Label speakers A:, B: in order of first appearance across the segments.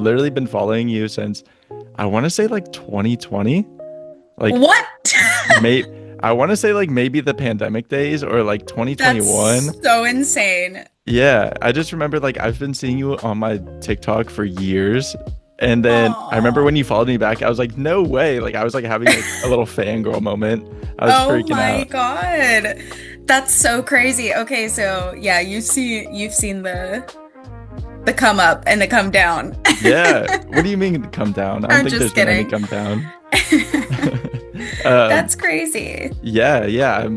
A: literally been following you since I want to say like 2020. Like
B: What?
A: may I want to say like maybe the pandemic days or like
B: That's
A: 2021.
B: so insane.
A: Yeah, I just remember like I've been seeing you on my TikTok for years. And then I remember
B: Aw.
A: when you followed me back, I was like, no way. Like I was like having like a little fangirl moment. I was
B: Oh
A: freaking
B: my
A: out.
B: God. That's so crazy. Okay, so yeah, you've seen the come up and the come down.
A: Yeah. What do you mean come down? I don't
B: I'm
A: think there's
B: just
A: been any
B: kidding.
A: come down. Um,
B: That's crazy.
A: yeah.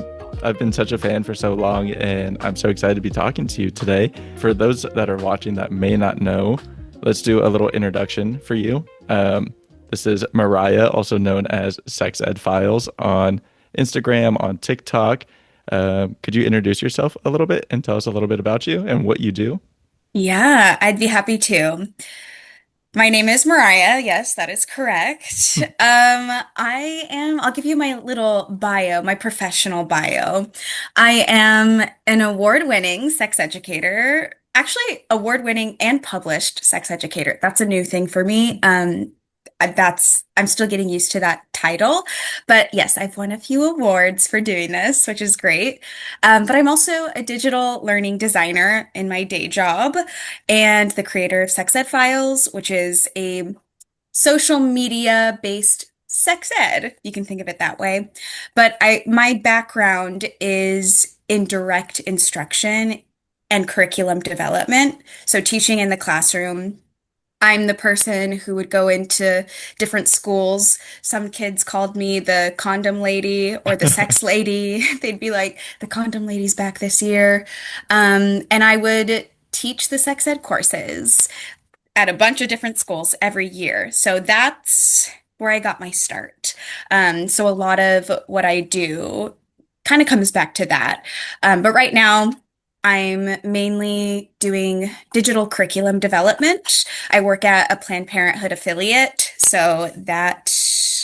A: I've been such a fan for so long, and I'm so excited to be talking to you today. For those that are watching that may not know, let's do a little introduction for you. This is Mariah, also known as Sex Ed Files on Instagram, on TikTok. Could you introduce yourself a little bit and tell us a little bit about you and what you do?
B: Yeah, I'd be happy to. My name is Mariah. Yes, that is correct. I'll give you my little bio, my professional bio. I am an award-winning sex educator, actually award-winning and published sex educator. That's a new thing for me. I'm still getting used to that title, but yes, I've won a few awards for doing this, which is great. But I'm also a digital learning designer in my day job and the creator of Sex Ed Files, which is a social media based sex ed. You can think of it that way. But my background is in direct instruction and curriculum development. So teaching in the classroom. I'm the person who would go into different schools. Some kids called me the condom lady or the sex lady. They'd be like, the condom lady's back this year. And I would teach the sex ed courses at a bunch of different schools every year. So that's where I got my start. So a lot of what I do kind of comes back to that. But right now, I'm mainly doing digital curriculum development. I work at a Planned Parenthood affiliate, so that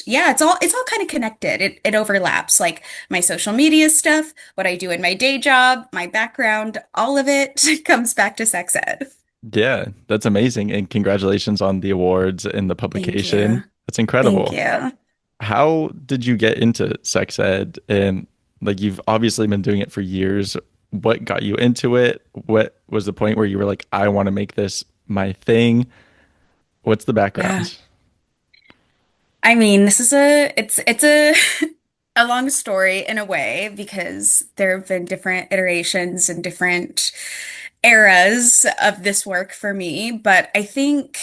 B: yeah, it's all kind of connected. It overlaps, like my social media stuff, what I do in my day job, my background, all of it comes back to sex ed.
A: Yeah, that's amazing. And congratulations on the awards and the
B: Thank
A: publication.
B: you.
A: That's
B: Thank
A: incredible.
B: you.
A: How did you get into sex ed? And like you've obviously been doing it for years. What got you into it? What was the point where you were like, I want to make this my thing? What's the
B: Yeah.
A: background?
B: I mean, it's a a long story in a way because there have been different iterations and different eras of this work for me, but I think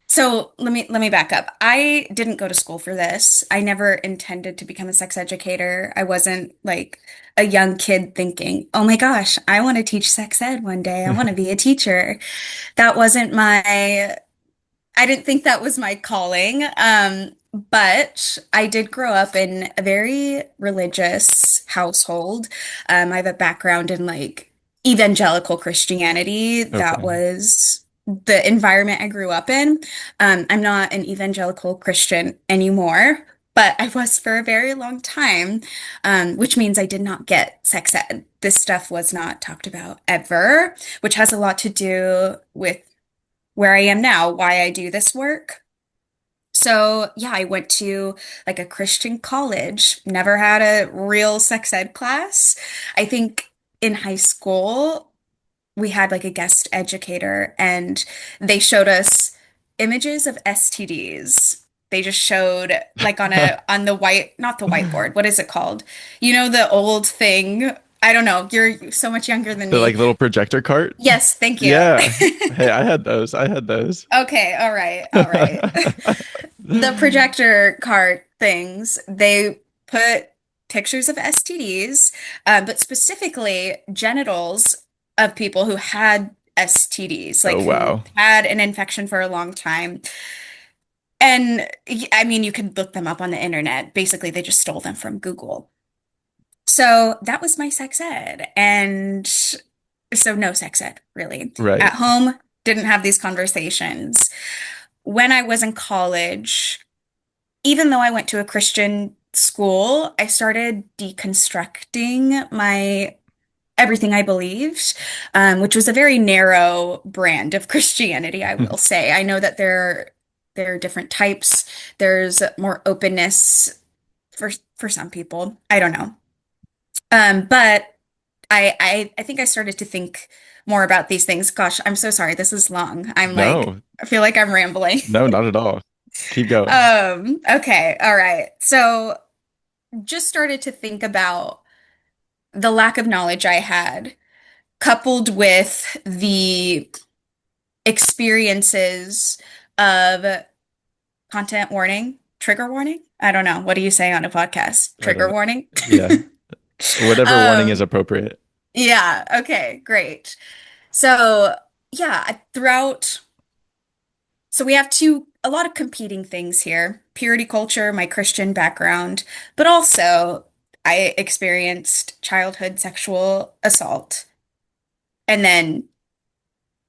B: so let me back up. I didn't go to school for this. I never intended to become a sex educator. I wasn't like a young kid thinking, "Oh my gosh, I want to teach sex ed one day. I want to be a teacher." That wasn't my I didn't think that was my calling. But I did grow up in a very religious household. I have a background in like evangelical Christianity. That
A: Okay.
B: was the environment I grew up in. I'm not an evangelical Christian anymore, but I was for a very long time, which means I did not get sex ed. This stuff was not talked about ever, which has a lot to do with where I am now, why I do this work. So, yeah, I went to like a Christian college, never had a real sex ed class. I think in high school, we had like a guest educator and they showed us images of STDs. They just showed like on the white, not the whiteboard, what is it called? You know, the old thing. I don't know. You're so much younger than
A: The
B: me.
A: like little projector cart?
B: Yes, thank you.
A: Yeah. Hey, I had those. I had those.
B: Okay, all right, all right. The projector cart things, they put pictures of STDs, but specifically genitals of people who had STDs,
A: Oh
B: like who
A: wow.
B: had an infection for a long time. And I mean, you could look them up on the internet. Basically, they just stole them from Google. So that was my sex ed. And so no sex ed, really.
A: Right.
B: At home, didn't have these conversations. When I was in college, even though I went to a Christian school, I started deconstructing my everything I believed, which was a very narrow brand of Christianity, I will say. I know that there are different types. There's more openness for some people. I don't know. But I think I started to think more about these things. Gosh, I'm so sorry. This is long.
A: No,
B: I feel like I'm rambling.
A: no, not at all. Keep going.
B: Okay, all right. So just started to think about the lack of knowledge I had, coupled with the experiences of content warning, trigger warning. I don't know. What do you say on a podcast?
A: I don't
B: Trigger
A: know.
B: warning?
A: Yeah, whatever warning is
B: Um,
A: appropriate.
B: yeah, okay, great. So, yeah, throughout, so we have a lot of competing things here. Purity culture, my Christian background, but also I experienced childhood sexual assault and then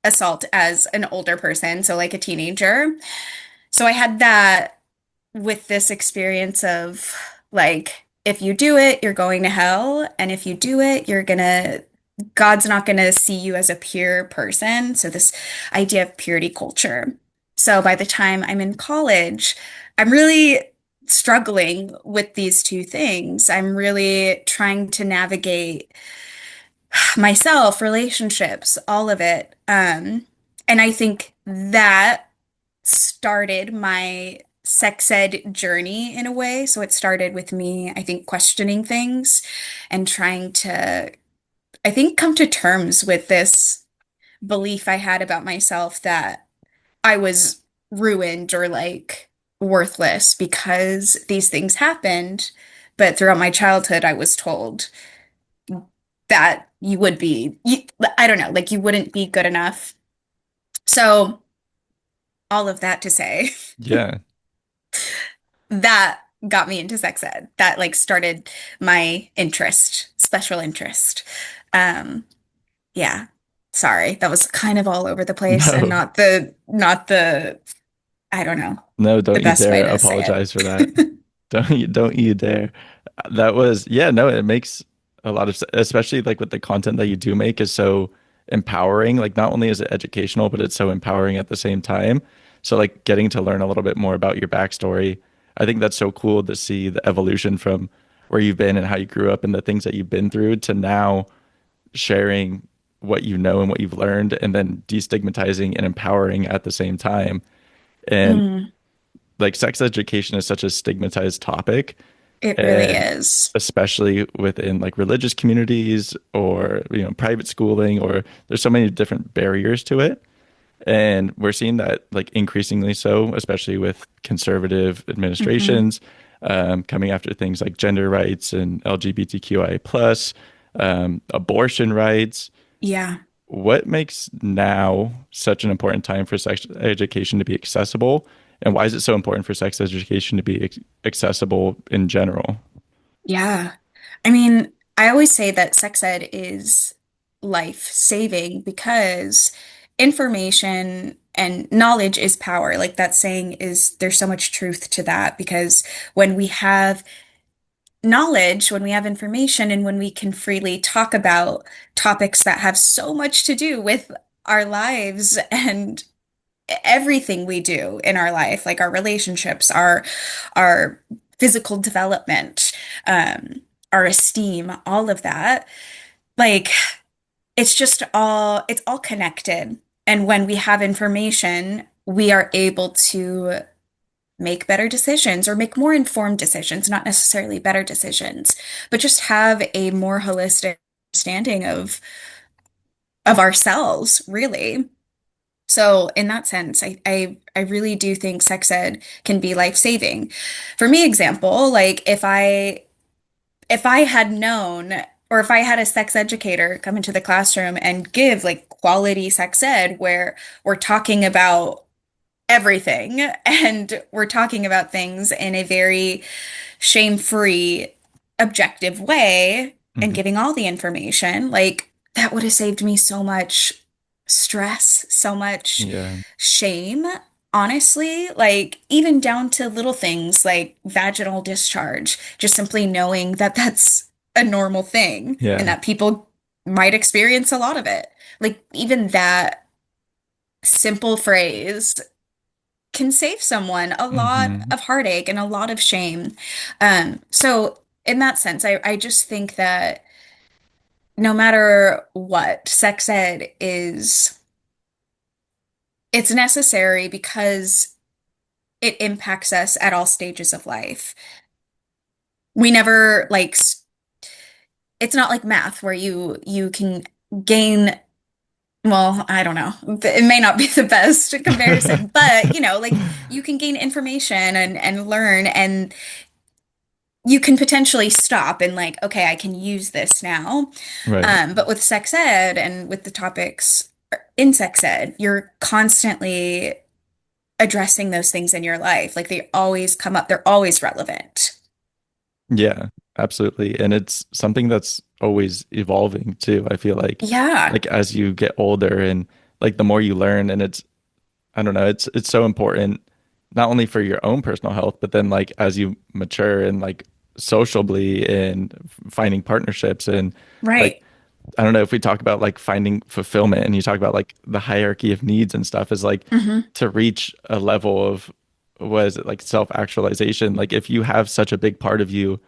B: assault as an older person, so like a teenager. So I had that with this experience of like, if you do it, you're going to hell. And if you do it, God's not gonna see you as a pure person. So this idea of purity culture. So by the time I'm in college, I'm really struggling with these two things. I'm really trying to navigate myself, relationships, all of it. And I think that started my sex ed journey in a way. So it started with me, I think, questioning things and trying to, I think, come to terms with this belief I had about myself that I was ruined or like worthless because these things happened. But throughout my childhood, I was told that I don't know, like you wouldn't be good enough. So, all of that to say,
A: Yeah.
B: that got me into sex ed. That like started my interest, special interest. Um, yeah. Sorry, that was kind of all over the place and
A: No,
B: I don't know,
A: no,
B: the
A: don't you
B: best way
A: dare
B: to say
A: apologize for that.
B: it.
A: Don't you dare. That was, yeah, no, it makes a lot of especially like with the content that you do make is so empowering. Like not only is it educational, but it's so empowering at the same time. So like getting to learn a little bit more about your backstory, I think that's so cool to see the evolution from where you've been and how you grew up and the things that you've been through to now sharing what you know and what you've learned and then destigmatizing and empowering at the same time. And
B: Mm,
A: like sex education is such a stigmatized topic,
B: it really
A: and
B: is.
A: especially within like religious communities or private schooling, or there's so many different barriers to it. And we're seeing that like increasingly so, especially with conservative
B: Hmm.
A: administrations coming after things like gender rights and LGBTQIA plus, abortion rights.
B: Yeah.
A: What makes now such an important time for sex education to be accessible? And why is it so important for sex education to be accessible in general?
B: Yeah. I mean, I always say that sex ed is life-saving because information and knowledge is power. Like that saying is, there's so much truth to that because when we have knowledge, when we have information, and when we can freely talk about topics that have so much to do with our lives and everything we do in our life, like our relationships, our physical development, our esteem, all of that. Like it's all connected. And when we have information, we are able to make better decisions or make more informed decisions, not necessarily better decisions, but just have a more holistic understanding of ourselves, really. So in that sense, I really do think sex ed can be life-saving. For me, example, like if I had known or if I had a sex educator come into the classroom and give like quality sex ed where we're talking about everything and we're talking about things in a very shame-free, objective way and
A: Mhm.
B: giving all the information, like that would have saved me so much stress, so much
A: Yeah.
B: shame, honestly, like even down to little things like vaginal discharge, just simply knowing that that's a normal thing and
A: Yeah.
B: that people might experience a lot of it. Like even that simple phrase can save someone a lot
A: Hmm.
B: of heartache and a lot of shame. So in that sense, I just think that no matter what, sex ed is it's necessary because it impacts us at all stages of life. We never it's not like math where you can gain, well, I don't know. It may not be the best comparison, but like you can gain information and learn, and you can potentially stop and like, okay, I can use this now.
A: Right.
B: But with sex ed and with the topics in sex ed, you're constantly addressing those things in your life. Like they always come up, they're always relevant.
A: Yeah, absolutely. And it's something that's always evolving too. I feel
B: Yeah,
A: like as you get older and like the more you learn and it's I don't know, it's so important not only for your own personal health, but then like as you mature and like sociably and finding partnerships and like
B: right.
A: I don't know if we talk about like finding fulfillment and you talk about like the hierarchy of needs and stuff is like
B: Hmm.
A: to reach a level of what is it like self-actualization. Like if you have such a big part of you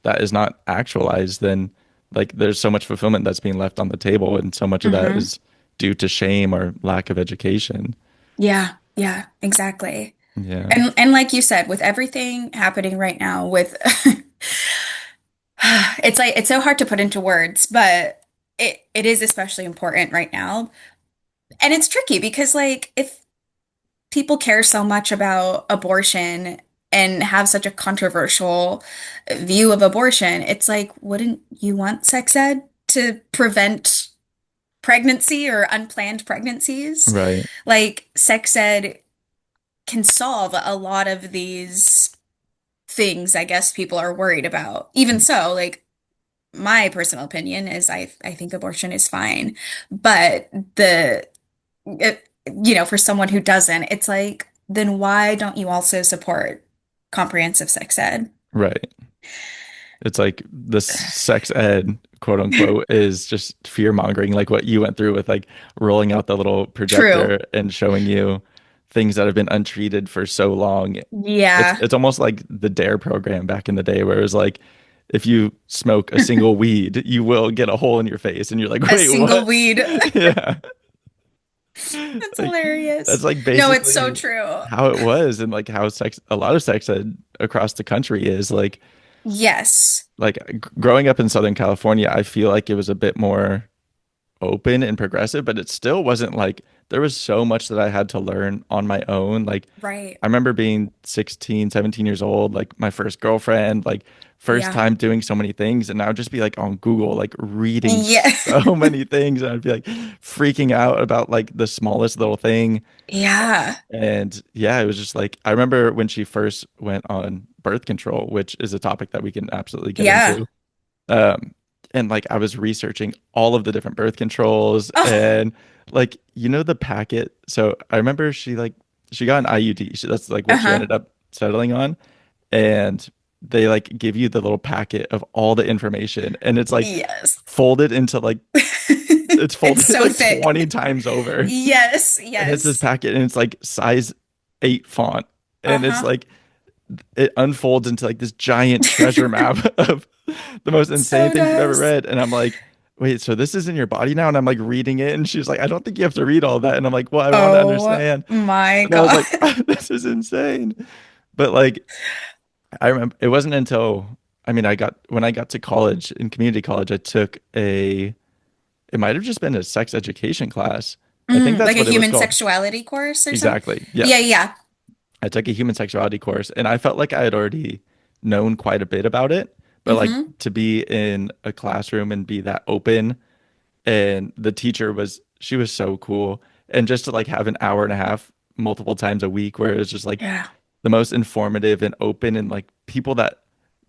A: that is not actualized, then like there's so much fulfillment that's being left on the table and so much of that
B: Hmm.
A: is due to shame or lack of education.
B: Yeah, yeah, exactly.
A: Yeah.
B: And like you said, with everything happening right now, with it's like it's so hard to put into words, but it is especially important right now. And it's tricky because like if people care so much about abortion and have such a controversial view of abortion, it's like, wouldn't you want sex ed to prevent pregnancy or unplanned pregnancies?
A: Right.
B: Like sex ed can solve a lot of these things I guess people are worried about. Even so, like my personal opinion is I think abortion is fine. But for someone who doesn't, it's like, then why don't you also support comprehensive sex ed?
A: Right. It's like this sex ed, quote unquote, is just fear mongering, like what you went through with like rolling out the little
B: True.
A: projector and showing you things that have been untreated for so long.
B: Yeah.
A: It's almost like the DARE program back in the day, where it was like if you smoke a single weed, you will get a hole in your face, and you're like,
B: A
A: wait,
B: single
A: what?
B: weed.
A: Yeah,
B: That's
A: like
B: hilarious.
A: that's like
B: No, it's so
A: basically
B: true.
A: how it was, and like how a lot of sex ed across the country is
B: Yes.
A: growing up in Southern California, I feel like it was a bit more open and progressive, but it still wasn't like there was so much that I had to learn on my own. Like
B: Right.
A: I remember being 16, 17 years old, like my first girlfriend, like first
B: Yeah.
A: time doing so many things. And I would just be like on Google, like reading
B: Yeah.
A: so many things. And I'd be like freaking out about like the smallest little thing.
B: Yeah.
A: And yeah, it was just like I remember when she first went on birth control, which is a topic that we can absolutely get
B: Yeah.
A: into. Um, and like I was researching all of the different birth controls
B: Oh,
A: and like the packet. So I remember she got an IUD. That's like what she
B: uh-huh.
A: ended up settling on. And they like give you the little packet of all the information and it's like
B: Yes.
A: folded into like it's
B: It's
A: folded
B: so
A: like
B: thick.
A: 20 times over.
B: Yes,
A: And it's this
B: yes.
A: packet and it's like size 8 font. And it's
B: Uh-huh.
A: like it unfolds into like this giant treasure map of the most insane
B: So
A: things you've ever
B: does.
A: read. And I'm like, wait, so this is in your body now? And I'm like reading it. And she's like, I don't think you have to read all that. And I'm like, well, I want to
B: Oh
A: understand.
B: my
A: And I was
B: God.
A: like, this is insane. But like, I remember it wasn't until, I mean, when I got to college, in community college, I took it might have just been a sex education class. I think that's
B: Like a
A: what it was
B: human
A: called.
B: sexuality course or something?
A: Exactly. Yeah.
B: Yeah, yeah.
A: I took a human sexuality course and I felt like I had already known quite a bit about it, but like
B: Mm-hmm.
A: to be in a classroom and be that open and the teacher she was so cool and just to like have an hour and a half multiple times a week where it was just like
B: Yeah.
A: the most informative and open and like people that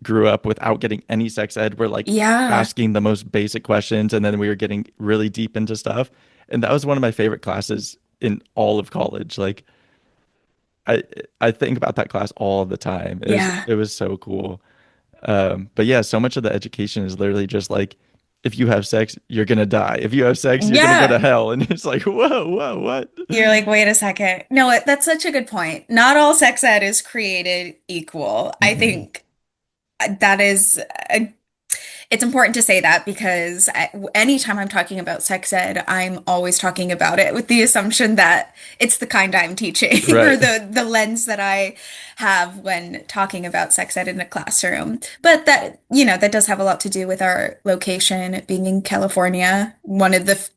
A: grew up without getting any sex ed were like
B: Yeah.
A: asking the most basic questions and then we were getting really deep into stuff and that was one of my favorite classes in all of college like I I think about that class all the time.
B: Yeah.
A: It was so cool. But yeah, so much of the education is literally just like if you have sex, you're gonna die. If you have sex, you're gonna go to
B: Yeah.
A: hell. And it's like, whoa, what?
B: You're like, wait a second. No, that's such a good point. Not all sex ed is created equal. I
A: Hmm.
B: think that is it's important to say that because anytime I'm talking about sex ed, I'm always talking about it with the assumption that it's the kind I'm teaching or
A: Right.
B: the lens that I have when talking about sex ed in a classroom. But that, that does have a lot to do with our location being in California, one of the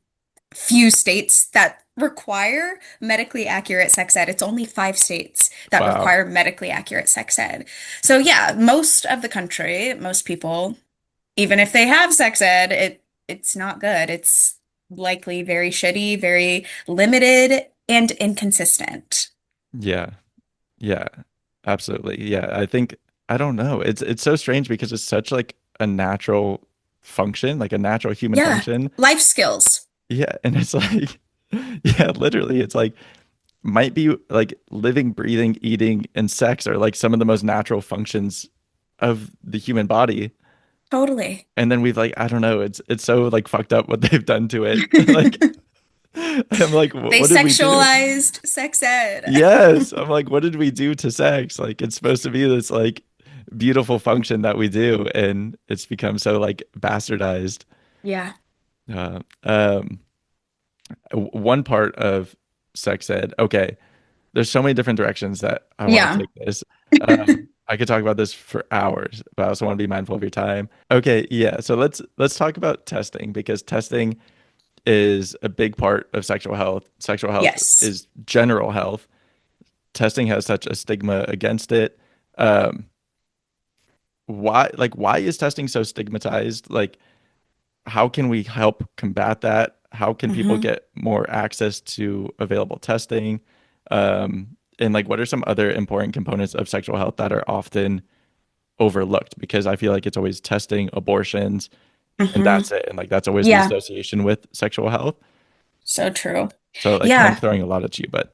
B: few states that require medically accurate sex ed. It's only 5 states that
A: Wow.
B: require medically accurate sex ed. So yeah, most of the country, most people even if they have sex ed, it's not good. It's likely very shitty, very limited, and inconsistent.
A: Yeah. Yeah. Absolutely. Yeah. I think I don't know. It's so strange because it's such like a natural function, like a natural human
B: Yeah,
A: function.
B: life skills.
A: Yeah. And it's like, yeah, literally, it's like might be like living, breathing, eating, and sex are like some of the most natural functions of the human body.
B: Totally.
A: And then we've like, I don't know, it's so like fucked up what they've done to it. Like I'm like,
B: They
A: what did we do?
B: sexualized sex ed.
A: Yes. I'm like, what did we do to sex? Like it's supposed to be this like beautiful function that we do, and it's become so like bastardized.
B: Yeah.
A: Uh, um, one part of sex ed, okay, there's so many different directions that I want to
B: Yeah.
A: take this. I could talk about this for hours, but I also want to be mindful of your time. Okay, yeah. So let's talk about testing because testing is a big part of sexual health. Sexual health
B: Yes.
A: is general health. Testing has such a stigma against it. Um, why is testing so stigmatized? Like, how can we help combat that? How can people
B: Hmm.
A: get more access to available testing? And like, what are some other important components of sexual health that are often overlooked? Because I feel like it's always testing, abortions, and
B: Hmm.
A: that's it. And like, that's always the
B: Yeah.
A: association with sexual health.
B: So true.
A: So like, kind of
B: Yeah.
A: throwing a lot at you, but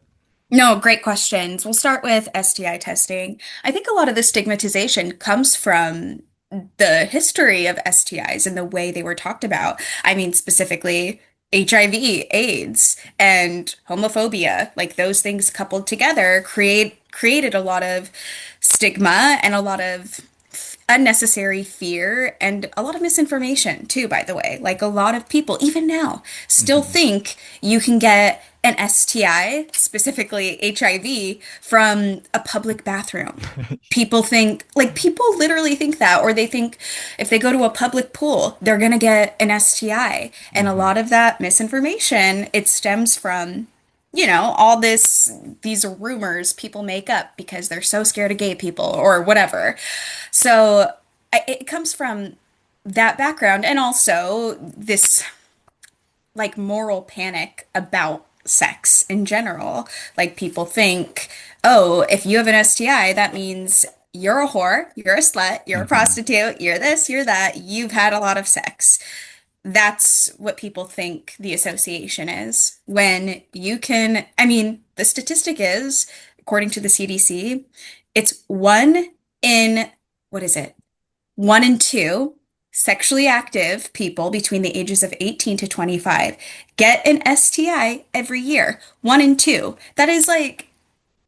B: No, great questions. We'll start with STI testing. I think a lot of the stigmatization comes from the history of STIs and the way they were talked about. I mean, specifically HIV, AIDS, and homophobia. Like those things coupled together created a lot of stigma and a lot of unnecessary fear and a lot of misinformation too, by the way. Like a lot of people, even now, still
A: Mhm.
B: think you can get an STI, specifically HIV, from a public bathroom. People think, like, people literally think that, or they think if they go to a public pool, they're gonna get an STI. And a
A: Mhm.
B: lot of that misinformation, it stems from all these rumors people make up because they're so scared of gay people or whatever. So it comes from that background and also this like moral panic about sex in general. Like people think, oh, if you have an STI, that means you're a whore, you're a slut, you're a
A: Mhm.
B: prostitute, you're this, you're that, you've had a lot of sex. That's what people think the association is. When you can, I mean, the statistic is, according to the CDC, it's one in, what is it? 1 in 2 sexually active people between the ages of 18 to 25 get an STI every year. 1 in 2. That is like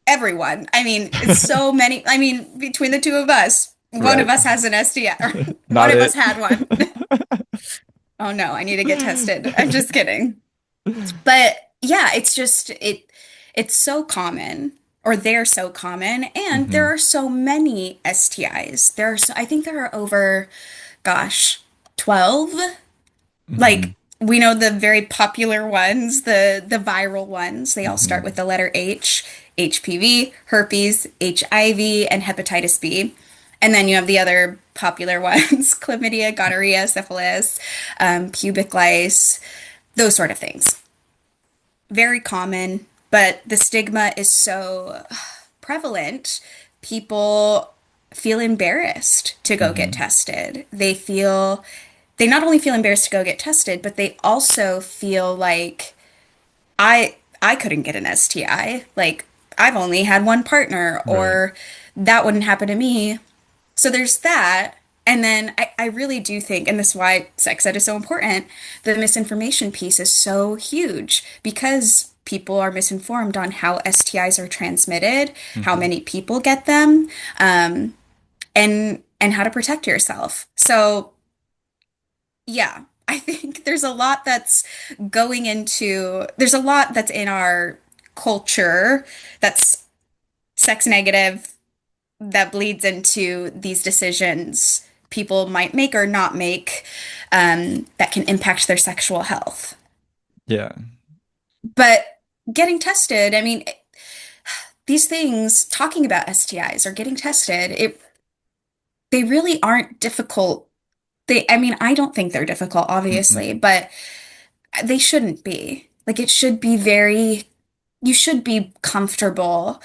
B: everyone. I mean, it's so many. I mean, between the two of us, one of
A: Right.
B: us has an STI, or one
A: Not
B: of us
A: it.
B: had one. Oh no, I need to get tested. I'm just kidding. But yeah, it's so common or they're so common and there
A: Hmm.
B: are so many STIs. I think there are over gosh, 12.
A: Hmm.
B: Like we know the very popular ones, the viral ones. They all start
A: Hmm.
B: with the letter H, HPV, herpes, HIV, and hepatitis B. And then you have the other popular ones, chlamydia, gonorrhea, syphilis, pubic lice, those sort of things. Very common, but the stigma is so prevalent. People feel embarrassed to go get
A: Hmm.
B: tested. They not only feel embarrassed to go get tested, but they also feel like I couldn't get an STI. Like I've only had one partner
A: Right.
B: or that wouldn't happen to me. So there's that. And then I really do think, and this is why sex ed is so important, the misinformation piece is so huge because people are misinformed on how STIs are transmitted, how
A: Hmm.
B: many people get them, and how to protect yourself. So yeah, I think there's a lot that's in our culture that's sex negative that bleeds into these decisions people might make or not make that can impact their sexual health.
A: Yeah.
B: But getting tested, I mean, these things, talking about STIs or getting tested, they really aren't difficult. I mean, I don't think they're difficult, obviously,
A: Mm-mm.
B: but they shouldn't be. Like, you should be comfortable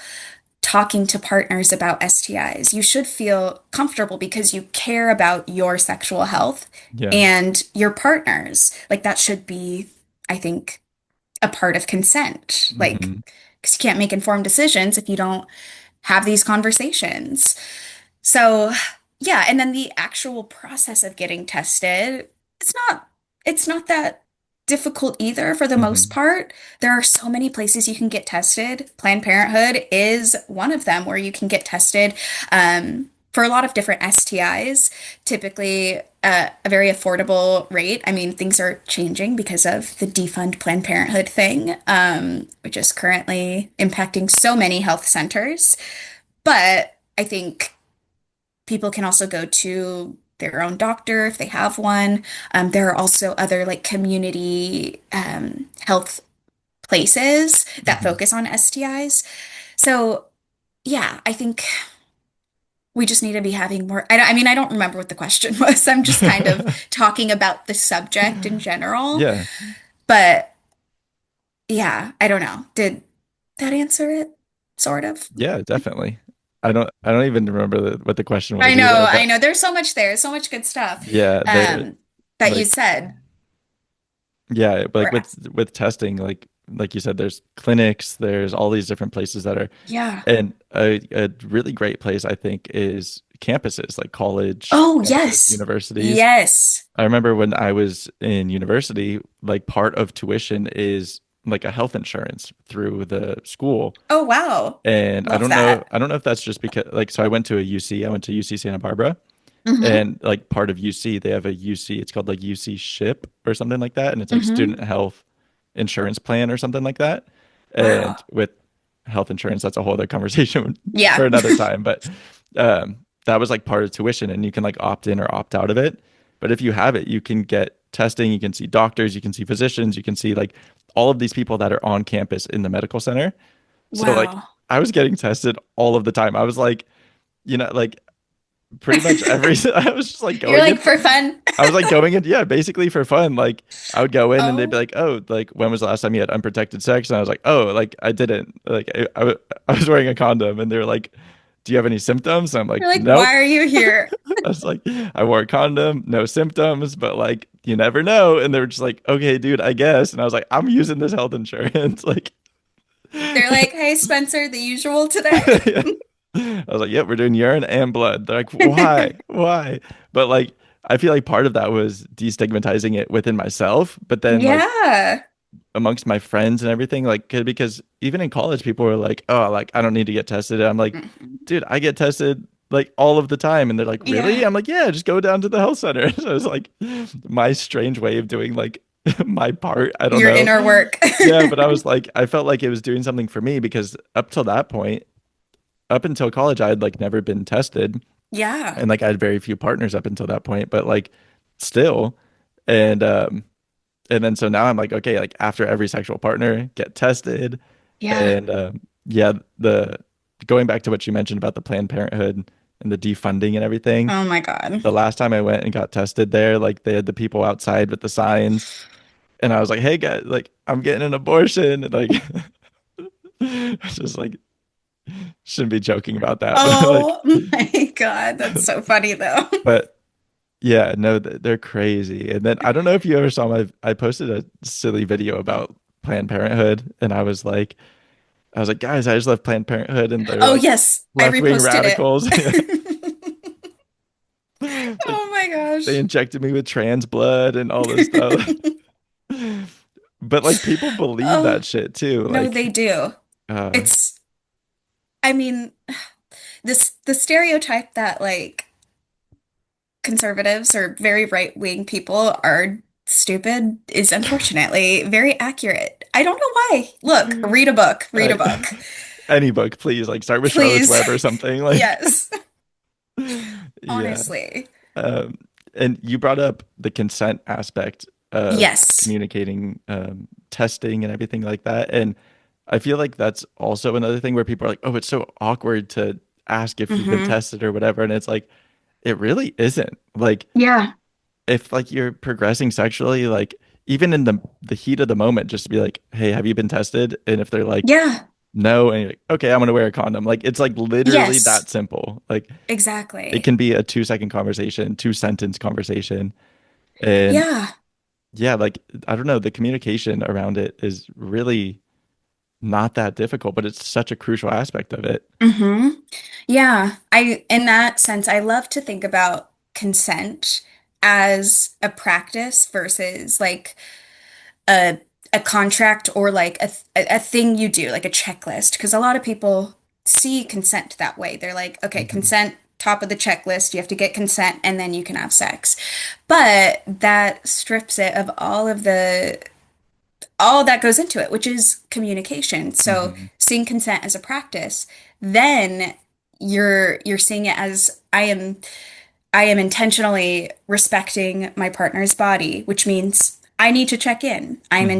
B: talking to partners about STIs. You should feel comfortable because you care about your sexual health
A: Yeah.
B: and your partners. Like that should be, I think, a part of consent. Like,
A: Hmm.
B: because you can't make informed decisions if you don't have these conversations. So, yeah, and then the actual process of getting tested, it's not it's not that difficult either for the most
A: Hmm.
B: part. There are so many places you can get tested. Planned Parenthood is one of them where you can get tested for a lot of different STIs, typically a very affordable rate. I mean, things are changing because of the defund Planned Parenthood thing, which is currently impacting so many health centers. But I think people can also go to their own doctor if they have one. There are also other like community health places that
A: Hmm.
B: focus on STIs. So, yeah, I think we just need to be having more. I mean, I don't remember what the question was. I'm just kind of talking about the subject in general.
A: Yeah.
B: But yeah, I don't know. Did that answer it? Sort of.
A: Yeah, definitely. I don't even remember what the question was
B: I
A: either,
B: know. There's so much there, so much good stuff
A: yeah, they're
B: um, that you
A: like,
B: said.
A: yeah, like
B: Or
A: with testing, like you said, there's clinics, there's all these different places that are,
B: yeah.
A: and a really great place I think is campuses, like college
B: Oh,
A: campuses,
B: yes.
A: universities.
B: Yes.
A: I remember when I was in university, like part of tuition is like a health insurance through the school.
B: Oh, wow.
A: And
B: Love that.
A: I don't know if that's just because like, so I went to I went to UC Santa Barbara,
B: Hmm.
A: and like part of UC, they have a UC, it's called like UC SHIP or something like that. And it's like student
B: Hmm.
A: health insurance plan or something like that. And
B: Wow.
A: with health insurance, that's a whole other conversation for
B: Yeah.
A: another time. But that was like part of tuition, and you can like opt in or opt out of it. But if you have it, you can get testing, you can see doctors, you can see physicians, you can see like all of these people that are on campus in the medical center. So like
B: Wow.
A: I was getting tested all of the time. I was like, like pretty much every I was just like
B: You're
A: going in
B: like
A: for,
B: for fun.
A: I was like going in, yeah, basically for fun. Like I would go in and they'd be
B: Oh,
A: like, "Oh, like when was the last time you had unprotected sex?" And I was like, "Oh, like I didn't. Like I was wearing a condom." And they're like, "Do you have any symptoms?" And I'm like,
B: you're like,
A: "Nope."
B: why are you here?
A: I was like, "I wore a condom, no symptoms, but like you never know." And they were just like, "Okay, dude, I guess." And I was like, "I'm using this health insurance." Like
B: They're like, hey, Spencer, the usual today.
A: yeah. I was like, "Yep, we're doing urine and blood." They're like, "Why? Why?" But like, I feel like part of that was destigmatizing it within myself, but then like
B: Yeah.
A: amongst my friends and everything, like, because even in college, people were like, "Oh, like I don't need to get tested." And I'm like,
B: Mhm.
A: "Dude, I get tested like all of the time," and they're like, "Really?"
B: Yeah.
A: I'm like, "Yeah, just go down to the health center." So it's like my strange way of doing like my part. I don't
B: Your
A: know.
B: inner work.
A: Yeah, but I was like, I felt like it was doing something for me because up till that point, up until college, I had like never been tested,
B: Yeah.
A: and like I had very few partners up until that point, but like still, and and then so now I'm like, okay, like after every sexual partner, get tested,
B: Yeah.
A: and yeah, the going back to what you mentioned about the Planned Parenthood and the defunding and everything.
B: Oh my God.
A: The last time I went and got tested there, like they had the people outside with the signs, and I was like, hey guys, like I'm getting an abortion, and like it's just like shouldn't be joking about that, but like,
B: Oh my God. That's so funny though.
A: but yeah, no, they're crazy. And then I don't know if you ever saw I posted a silly video about Planned Parenthood, and I was like, guys, I just left Planned Parenthood, and they're
B: Oh
A: like
B: yes, I
A: left-wing
B: reposted
A: radicals.
B: it.
A: Like
B: Oh my
A: they
B: gosh.
A: injected me with trans blood and all this stuff. But like people believe
B: Oh,
A: that shit too.
B: no,
A: Like
B: they do.
A: uh
B: It's, I mean, the stereotype that like conservatives or very right-wing people are stupid is unfortunately very accurate. I don't know why. Look, read a book, read a
A: uh,
B: book.
A: any book, please. Like start with Charlotte's
B: Please.
A: Web or something. Like
B: Yes,
A: yeah.
B: honestly.
A: Um, and you brought up the consent aspect of
B: Yes.
A: communicating, testing and everything like that. And I feel like that's also another thing where people are like, oh, it's so awkward to ask if you've been
B: Hmm.
A: tested or whatever. And it's like, it really isn't. Like,
B: Yeah.
A: if like you're progressing sexually, like even in the heat of the moment, just to be like, hey, have you been tested? And if they're like,
B: Yeah.
A: no, and you're like, okay, I'm gonna wear a condom. Like it's like literally
B: Yes.
A: that simple. Like it
B: Exactly.
A: can be a 2 second conversation, 2 sentence conversation. And
B: Yeah.
A: yeah, like I don't know, the communication around it is really not that difficult, but it's such a crucial aspect of it.
B: Hmm. Yeah. In that sense, I love to think about consent as a practice versus like a a contract or like a thing you do, like a checklist. Because a lot of people see consent that way. They're like, okay,
A: Hmm.
B: consent, top of the checklist. You have to get consent and then you can have sex. But that strips it of all that goes into it, which is communication. So
A: Hmm.
B: seeing consent as a practice, then you're seeing it as I am intentionally respecting my partner's body, which means I need to check in.
A: Hmm.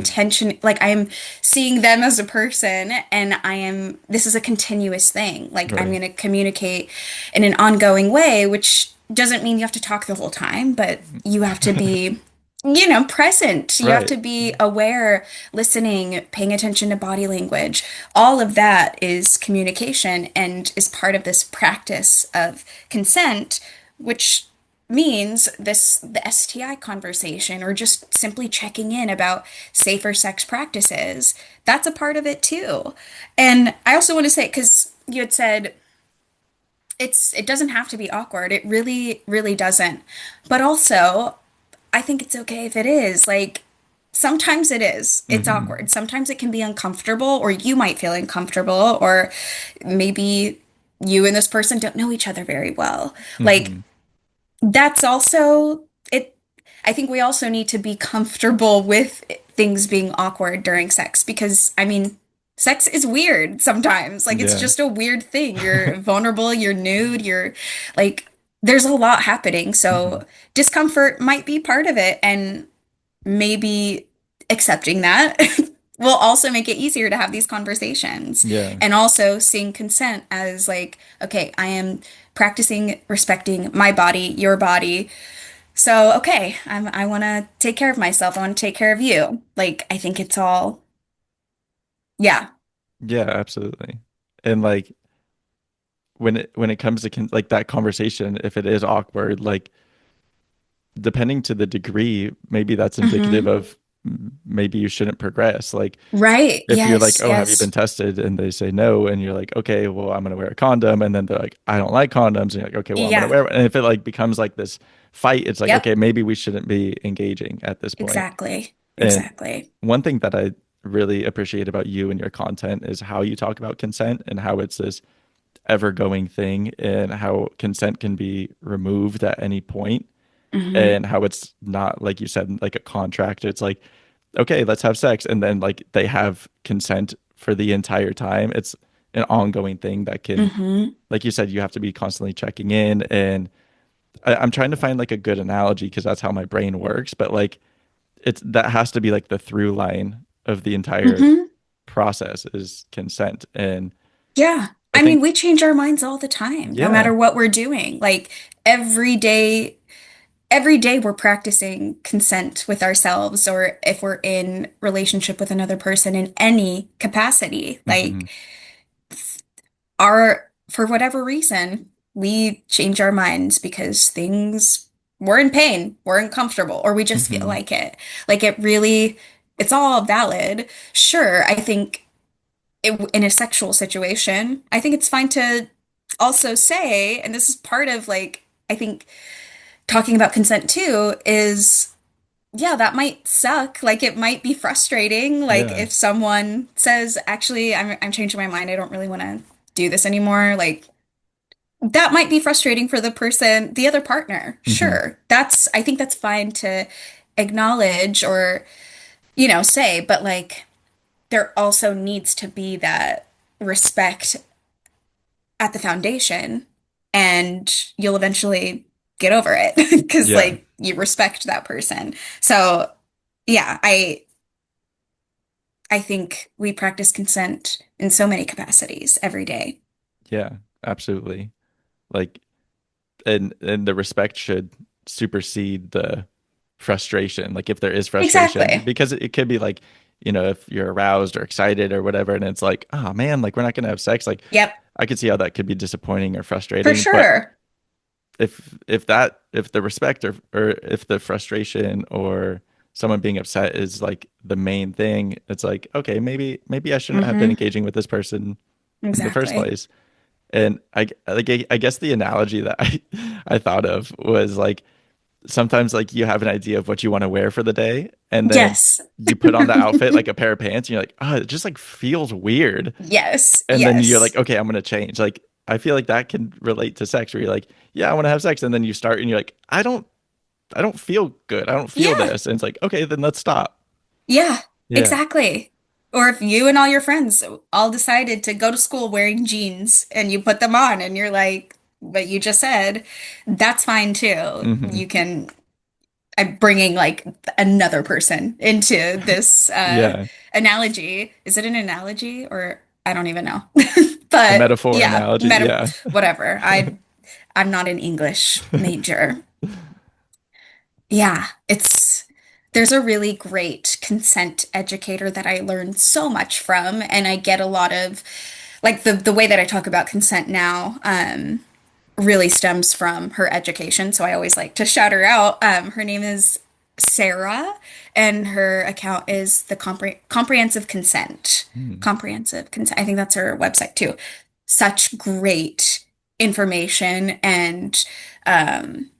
B: Like I am seeing them as a person and this is a continuous thing. Like I'm
A: Right.
B: going to communicate in an ongoing way, which doesn't mean you have to talk the whole time, but you have to be, present. You have
A: Right.
B: to be aware, listening, paying attention to body language. All of that is communication and is part of this practice of consent, which means the STI conversation or just simply checking in about safer sex practices. That's a part of it too. And I also want to say, because you had said it doesn't have to be awkward. It really, really doesn't. But also, I think it's okay if it is. Like, sometimes it is. It's
A: Hmm.
B: awkward. Sometimes it can be uncomfortable, or you might feel uncomfortable, or maybe you and this person don't know each other very well. Like,
A: Hmm.
B: that's also it. I think we also need to be comfortable with things being awkward during sex because, I mean, sex is weird sometimes. Like, it's
A: Yeah.
B: just a weird thing. You're vulnerable, you're nude, you're like, there's a lot happening.
A: Hmm.
B: So, discomfort might be part of it. And maybe accepting that will also make it easier to have these conversations.
A: Yeah.
B: And also seeing consent as like, okay, I am practicing respecting my body, your body. So, okay, I want to take care of myself. I want to take care of you. Like, I think it's all, yeah.
A: Yeah, absolutely. And like when it comes to like that conversation, if it is awkward, like depending to the degree, maybe that's indicative
B: Hmm.
A: of maybe you shouldn't progress. Like
B: Right.
A: if you're like,
B: Yes.
A: oh, have you been
B: Yes.
A: tested? And they say no, and you're like, okay, well, I'm gonna wear a condom, and then they're like, I don't like condoms, and you're like, okay, well, I'm gonna
B: Yeah.
A: wear one. And if it like becomes like this fight, it's like,
B: Yep.
A: okay, maybe we shouldn't be engaging at this point.
B: Exactly.
A: And
B: Exactly.
A: one thing that I really appreciate about you and your content is how you talk about consent and how it's this ever going thing and how consent can be removed at any point
B: Hmm.
A: and how it's not like you said like a contract. It's like, okay, let's have sex, and then like they have consent for the entire time. It's an ongoing thing that can,
B: Hmm.
A: like you said, you have to be constantly checking in. And I'm trying to find like a good analogy because that's how my brain works, but like it's that has to be like the through line of the entire
B: Hmm.
A: process is consent. And
B: Yeah.
A: I
B: I
A: think
B: mean, we change our minds all the time, no
A: yeah.
B: matter what we're doing. Like every day we're practicing consent with ourselves or if we're in relationship with another person in any capacity.
A: Hmm.
B: Like for whatever reason, we change our minds because we're in pain, we're uncomfortable, or we just feel
A: Hmm.
B: like it. Like it's all valid. Sure, I think in a sexual situation, I think it's fine to also say, and this is part of like, I think talking about consent too is, yeah, that might suck. Like it might be frustrating. Like
A: Yeah.
B: if someone says, actually, I'm changing my mind. I don't really want to do this anymore. Like that might be frustrating for the person, the other partner.
A: Hmm.
B: Sure. I think that's fine to acknowledge or, say, but like there also needs to be that respect at the foundation and you'll eventually get over it because
A: Yeah.
B: like you respect that person. So yeah, I think we practice consent in so many capacities every day.
A: Yeah. Absolutely. Like, and the respect should supersede the frustration. Like, if there is frustration,
B: Exactly.
A: because it could be like, if you're aroused or excited or whatever, and it's like, oh man, like we're not gonna have sex. Like,
B: Yep,
A: I could see how that could be disappointing or
B: for
A: frustrating. But
B: sure.
A: if the respect or if the frustration or someone being upset is like the main thing, it's like, okay, maybe I shouldn't have been
B: Hmm.
A: engaging with this person in the first
B: Exactly.
A: place. And I guess the analogy that I thought of was like sometimes like you have an idea of what you want to wear for the day, and then
B: Yes.
A: you put on the outfit like a pair of pants, and you're like, oh, it just like feels weird.
B: Yes.
A: And then you're like,
B: Yes.
A: okay, I'm gonna change. Like I feel like that can relate to sex, where you're like, yeah, I want to have sex, and then you start, and you're like, I don't feel good. I don't feel
B: Yeah.
A: this, and it's like, okay, then let's stop.
B: Yeah.
A: Yeah.
B: Exactly. Or if you and all your friends all decided to go to school wearing jeans and you put them on and you're like, but you just said, that's fine too.
A: Hmm.
B: You can I'm bringing like another person into this
A: Yeah.
B: analogy. Is it an analogy or I don't even know.
A: A
B: But
A: metaphor
B: yeah,
A: analogy. Yeah.
B: whatever. I'm not an English major. Yeah, there's a really great consent educator that I learned so much from, and I get a lot of like the way that I talk about consent now. Really stems from her education. So I always like to shout her out. Her name is Sarah, and her account is the Comprehensive Consent.
A: Hmm.
B: Comprehensive Consent. I think that's her website too. Such great information and um,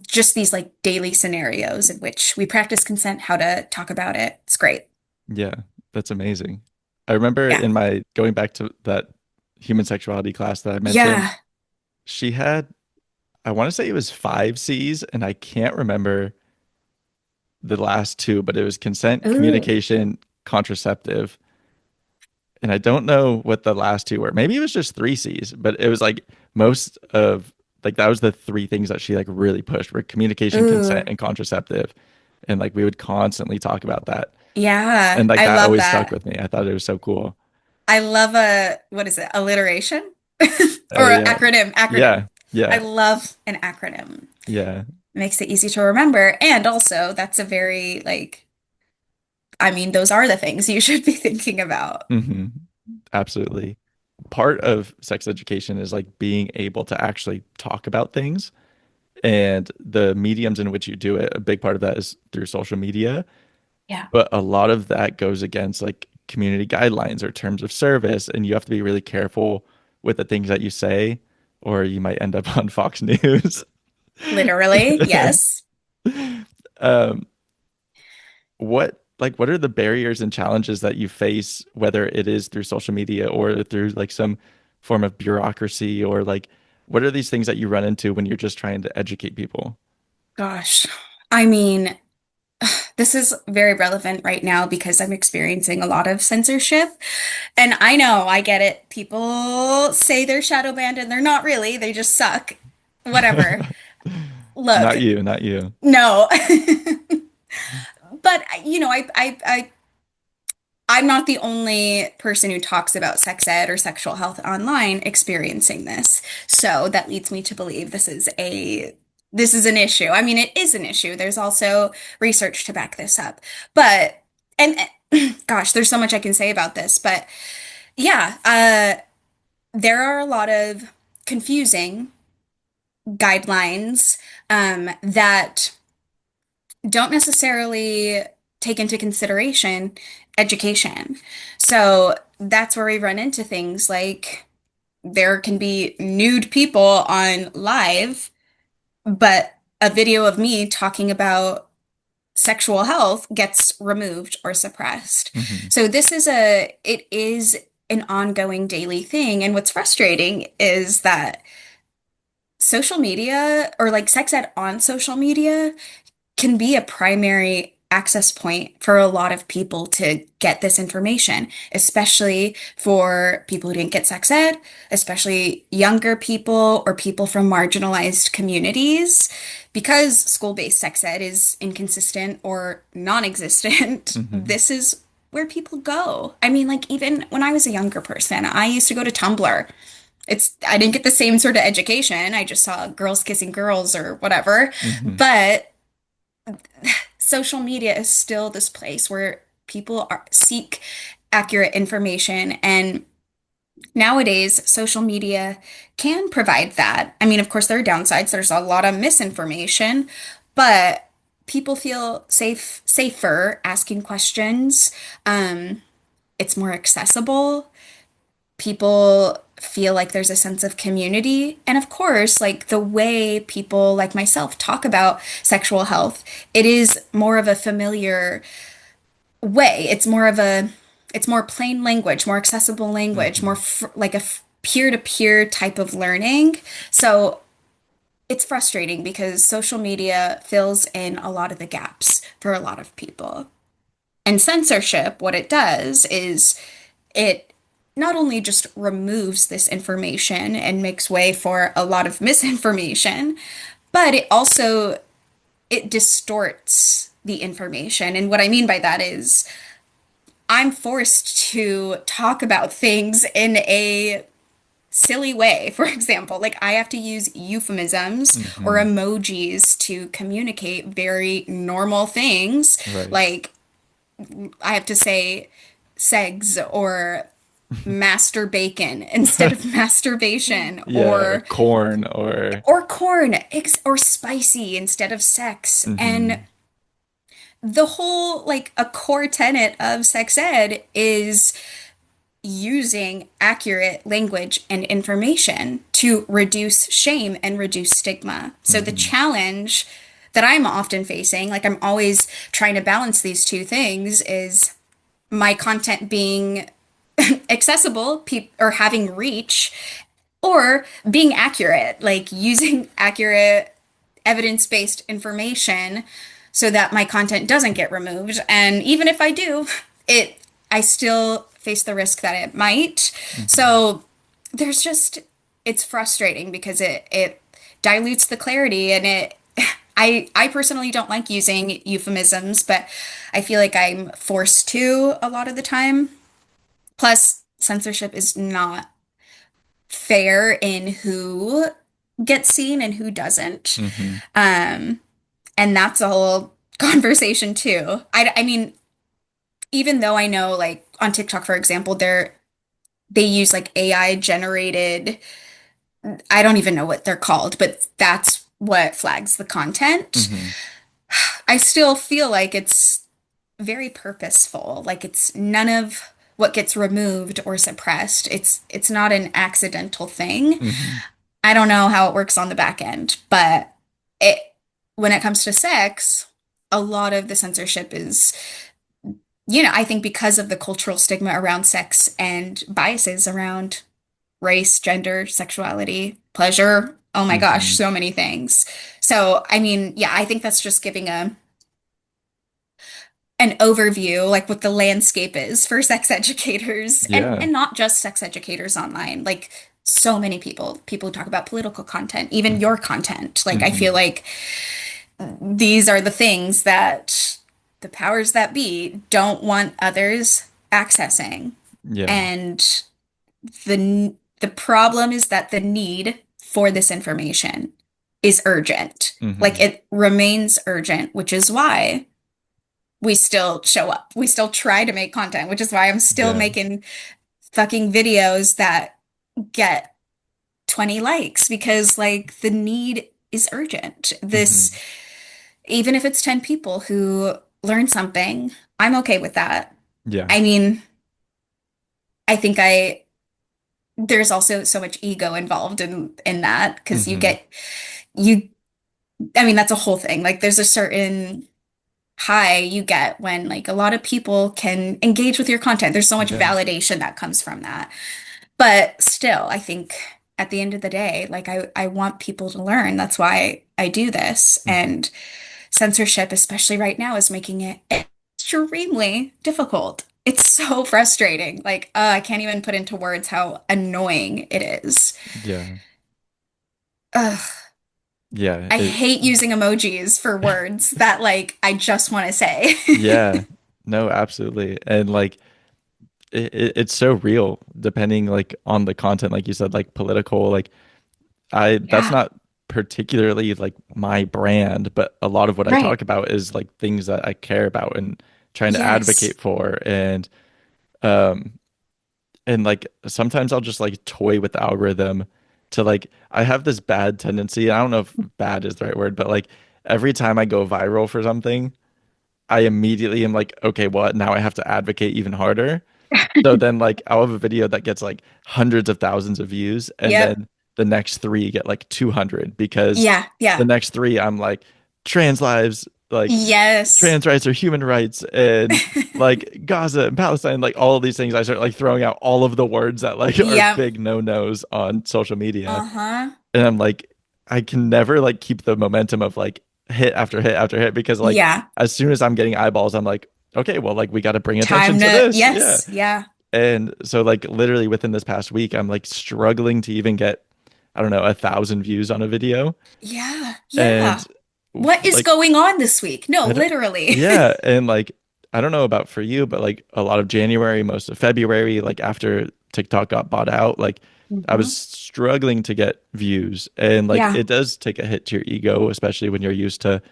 B: just these like daily scenarios in which we practice consent, how to talk about it. It's great.
A: Yeah, that's amazing. I remember
B: Yeah.
A: in my going back to that human sexuality class that I mentioned,
B: Yeah.
A: she had, I want to say it was five C's, and I can't remember the last two, but it was consent,
B: Ooh.
A: communication, contraceptive. And I don't know what the last two were. Maybe it was just three C's, but it was like most of like that was the three things that she like really pushed were communication, consent,
B: Ooh.
A: and contraceptive. And like we would constantly talk about that.
B: Yeah.
A: And like
B: I
A: that
B: love
A: always stuck
B: that.
A: with me. I thought it was so cool.
B: I love what is it? Alliteration? Or a
A: Yeah.
B: acronym.
A: Yeah.
B: I
A: Yeah.
B: love an acronym.
A: Yeah.
B: It makes it easy to remember. And also, that's a very, like, I mean, those are the things you should be thinking about.
A: Hmm. Absolutely. Part of sex education is like being able to actually talk about things, and the mediums in which you do it. A big part of that is through social media,
B: Yeah.
A: but a lot of that goes against like community guidelines or terms of service, and you have to be really careful with the things that you say, or you might end up on Fox News.
B: Literally, yes.
A: um, what are the barriers and challenges that you face, whether it is through social media or through like some form of bureaucracy, or like what are these things that you run into when you're just trying to educate people?
B: Gosh. I mean, this is very relevant right now because I'm experiencing a lot of censorship. And I know, I get it. People say they're shadow banned and they're not really, they just suck. Whatever. Look,
A: Not you, not you.
B: no. But I'm not the only person who talks about sex ed or sexual health online experiencing this. So that leads me to believe this is an issue. I mean, it is an issue. There's also research to back this up. But and gosh, there's so much I can say about this, but yeah, there are a lot of confusing guidelines that don't necessarily take into consideration education. So that's where we run into things like there can be nude people on live, but a video of me talking about sexual health gets removed or suppressed.
A: Hmm.
B: So it is an ongoing daily thing. And what's frustrating is that social media or like sex ed on social media can be a primary access point for a lot of people to get this information, especially for people who didn't get sex ed, especially younger people or people from marginalized communities, because school-based sex ed is inconsistent or non-existent.
A: Hmm.
B: This is where people go. I mean, like even when I was a younger person, I used to go to Tumblr. I didn't get the same sort of education. I just saw girls kissing girls or whatever.
A: Hmm.
B: But social media is still this place where seek accurate information. And nowadays, social media can provide that. I mean, of course, there are downsides. There's a lot of misinformation, but people feel safer asking questions. It's more accessible. People feel like there's a sense of community. And of course, like the way people like myself talk about sexual health, it is more of a familiar way. It's more plain language, more accessible language,
A: Hmm.
B: like a peer-to-peer type of learning. So it's frustrating because social media fills in a lot of the gaps for a lot of people. And censorship, what it does is it not only just removes this information and makes way for a lot of misinformation, but it distorts the information. And what I mean by that is I'm forced to talk about things in a silly way. For example, like I have to use euphemisms or
A: Hmm.
B: emojis to communicate very normal things.
A: Right.
B: Like I have to say segs or master bacon instead of masturbation
A: Yeah, or corn or
B: or corn or spicy instead of sex. And
A: hmm
B: the whole like a core tenet of sex ed is using accurate language and information to reduce shame and reduce stigma. So the
A: hmm
B: challenge that I'm often facing, like I'm always trying to balance these two things, is my content being accessible or having reach or being accurate, like using accurate evidence-based information so that my content doesn't get removed. And even if I do, it I still face the risk that it might.
A: hmm
B: So there's just it's frustrating because it dilutes the clarity and it I personally don't like using euphemisms, but I feel like I'm forced to a lot of the time. Plus, censorship is not fair in who gets seen and who doesn't.
A: hmm
B: Um, and that's a whole conversation too. I mean, even though I know like on TikTok, for example, they use like AI generated, I don't even know what they're called, but that's what flags the content.
A: hmm
B: I still feel like it's very purposeful. Like it's none of what gets removed or suppressed. It's not an accidental thing.
A: hmm
B: I don't know how it works on the back end, but it when it comes to sex, a lot of the censorship is, I think because of the cultural stigma around sex and biases around race, gender, sexuality, pleasure. Oh my gosh,
A: hmm
B: so many things. So, I mean, yeah, I think that's just giving a an overview, like what the landscape is for sex educators
A: Yeah.
B: and not just sex educators online. Like so many people who talk about political content, even your content. Like I feel
A: Hmm.
B: like these are the things that the powers that be don't want others accessing.
A: Yeah.
B: And the problem is that the need for this information is urgent. Like
A: hmm
B: it remains urgent, which is why we still show up. We still try to make content, which is why I'm still
A: Yeah.
B: making fucking videos that get 20 likes because like the need is urgent. This,
A: hmm
B: even if it's 10 people who learn something, I'm okay with that.
A: Yeah.
B: I mean, I think there's also so much ego involved in that because
A: hmm
B: you I mean, that's a whole thing. Like there's a certain high you get when like a lot of people can engage with your content. There's so much
A: Yeah.
B: validation that comes from that. But still, I think at the end of the day, like I want people to learn. That's why I do this.
A: Mhm.
B: And censorship, especially right now, is making it extremely difficult. It's so frustrating. Like, I can't even put into words how annoying it is.
A: Yeah.
B: Ugh,
A: Yeah.
B: I hate using emojis for words that like I just want to say.
A: Yeah. No, absolutely. And like it's so real depending like on the content, like you said, like political, like I that's
B: Yeah.
A: not particularly like my brand, but a lot of what I
B: Right.
A: talk about is like things that I care about and trying to
B: Yes.
A: advocate for. Um and like sometimes I'll just like toy with the algorithm to like I have this bad tendency. I don't know if bad is the right word, but like every time I go viral for something, I immediately am like, okay, what? Now I have to advocate even harder. So then like I'll have a video that gets like hundreds of thousands of views and
B: Yep.
A: then the next three get like 200 because
B: Yeah.
A: the
B: Yeah.
A: next three I'm like trans lives, like
B: Yes.
A: trans rights are human rights and like Gaza and Palestine, like all of these things. I start like throwing out all of the words that like are
B: Yep.
A: big no-nos on social media.
B: Uh-huh.
A: And I'm like, I can never like keep the momentum of like hit after hit after hit because like
B: Yeah.
A: as soon as I'm getting eyeballs, I'm like, okay, well, like we got to bring attention
B: Time
A: to
B: to,
A: this. Yeah.
B: yes. Yeah.
A: And so like literally within this past week, I'm like struggling to even get, I don't know, 1,000 views on a video.
B: Yeah.
A: And
B: Yeah. What is
A: like,
B: going on this week? No,
A: I don't,
B: literally.
A: yeah. And like, I don't know about for you, but like a lot of January, most of February, like after TikTok got bought out, like I was
B: Hmm.
A: struggling to get views. And like
B: Yeah.
A: it does take a hit to your ego, especially when you're used to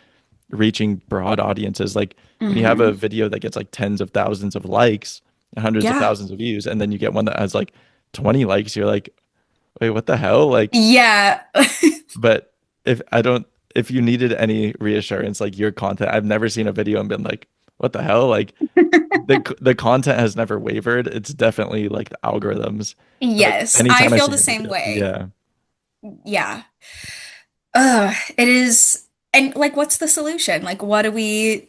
A: reaching broad audiences. Like when you have a
B: Hmm.
A: video that gets like tens of thousands of likes, hundreds of
B: Yeah.
A: thousands of views, and then you get one that has like 20 likes, you're like, wait, what the hell? Like,
B: Yeah.
A: but if I don't, if you needed any reassurance, like your content, I've never seen a video and been like, what the hell? Like the content has never wavered. It's definitely like the algorithms. Like
B: Yes, I
A: anytime I
B: feel
A: see
B: the
A: a
B: same
A: video,
B: way.
A: yeah.
B: Yeah. It is. And like, what's the solution? Like, what do we,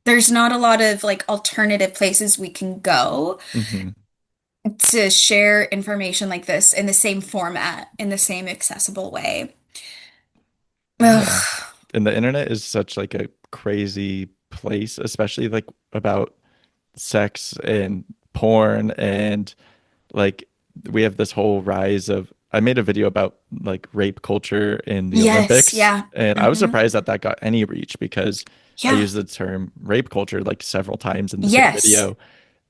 B: there's not a lot of like alternative places we can go
A: Hmm.
B: to share information like this in the same format, in the same accessible way.
A: Yeah.
B: Ugh.
A: And the internet is such like a crazy place, especially like about sex and porn and like we have this whole rise of I made a video about like rape culture in the
B: Yes,
A: Olympics
B: yeah.
A: and I was
B: Hmm.
A: surprised that that got any reach because I
B: Yeah.
A: used the term rape culture like several times in the same
B: Yes.
A: video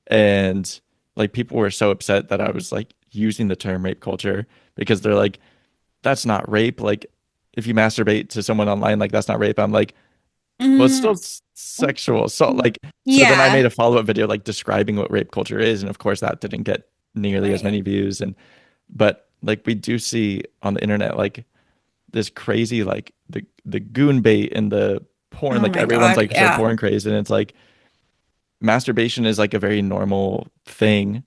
A: and like people were so upset that I was like using the term rape culture because they're like that's not rape like if you masturbate to someone online like that's not rape. I'm like well, it's still
B: Mm,
A: sexual assault. Like, so then I made
B: yeah.
A: a follow-up video like describing what rape culture is, and of course that didn't get nearly as
B: Right.
A: many views. And but like we do see on the internet like this crazy like the goon bait and the porn,
B: Oh
A: like
B: my
A: everyone's
B: God.
A: like so
B: Yeah.
A: porn crazed, and it's like masturbation is like a very normal thing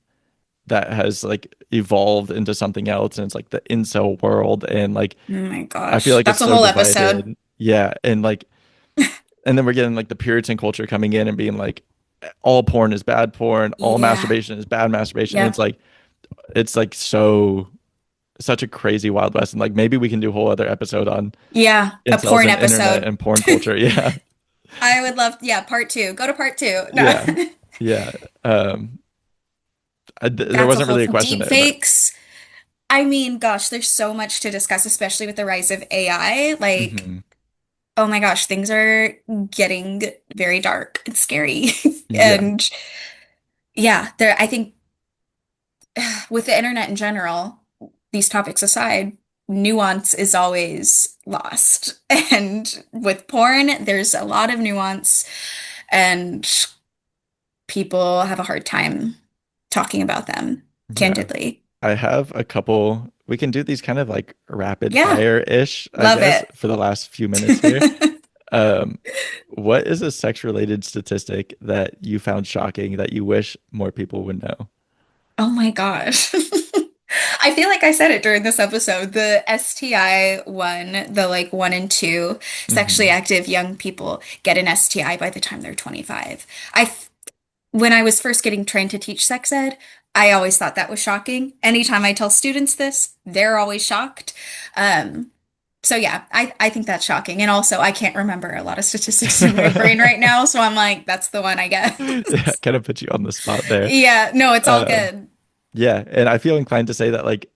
A: that has like evolved into something else, and it's like the incel world, and like
B: Oh my
A: I feel
B: gosh.
A: like
B: That's
A: it's
B: a
A: so
B: whole episode.
A: divided. Yeah, and like and then we're getting like the Puritan culture coming in and being like, all porn is bad porn, all
B: Yeah.
A: masturbation is bad masturbation. And
B: Yep.
A: it's like so such a crazy wild west. And like maybe we can do a whole other episode on
B: Yeah. A
A: incels
B: porn
A: and internet
B: episode.
A: and porn culture. Yeah.
B: I would love, yeah, part two. Go to part two. No.
A: Yeah. Yeah. Um, there
B: That's a
A: wasn't
B: whole
A: really a question
B: deep
A: there, but
B: fakes. I mean, gosh, there's so much to discuss, especially with the rise of AI. Like,
A: mhm.
B: oh my gosh, things are getting very dark and scary.
A: Yeah.
B: And yeah, there, I think with the internet in general, these topics aside, nuance is always lost. And with porn, there's a lot of nuance, and people have a hard time talking about them
A: Yeah.
B: candidly.
A: I have a couple. We can do these kind of like rapid
B: Yeah,
A: fire-ish, I
B: love
A: guess,
B: it.
A: for the last few minutes here. Um, what is a sex-related statistic that you found shocking that you wish more people would know?
B: Oh my gosh. I feel like I said it during this episode. The STI one, the like one and two sexually
A: Hmm.
B: active young people get an STI by the time they're 25. When I was first getting trained to teach sex ed, I always thought that was shocking. Anytime I tell students this, they're always shocked. Um, so yeah, I think that's shocking. And also I can't remember a lot of statistics in my brain right now, so I'm like, that's the one I
A: Yeah,
B: guess.
A: kind of put you on the spot there.
B: Yeah, no, it's all
A: Uh,
B: good.
A: yeah, and I feel inclined to say that like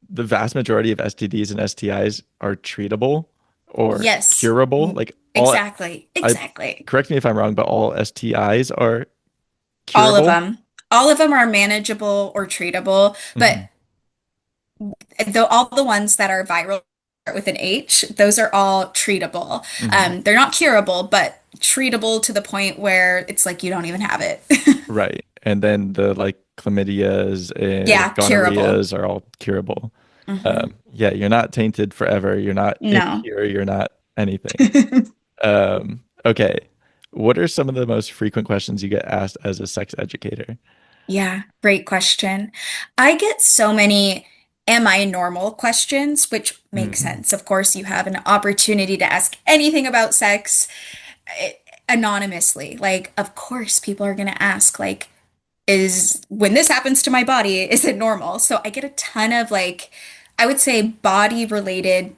A: the vast majority of STDs and STIs are treatable or
B: Yes.
A: curable. Like all,
B: Exactly.
A: I
B: Exactly.
A: correct me if I'm wrong, but all STIs are
B: All of
A: curable.
B: them. All of them are manageable or treatable, but
A: Hmm.
B: though all the ones that are viral with an H, those are all treatable.
A: Hmm.
B: They're not curable, but treatable to the point where it's like you don't even have it.
A: Right. And then the like chlamydias and
B: Yeah, curable.
A: gonorrheas are all curable.
B: Hmm.
A: Yeah, you're not tainted forever. You're not
B: No.
A: impure. You're not anything. Okay. What are some of the most frequent questions you get asked as a sex educator?
B: Yeah, great question. I get so many am I normal questions, which makes
A: Hmm.
B: sense. Of course, you have an opportunity to ask anything about sex eh, anonymously. Like, of course, people are going to ask, like, is when this happens to my body, is it normal? So I get a ton of like, I would say body related,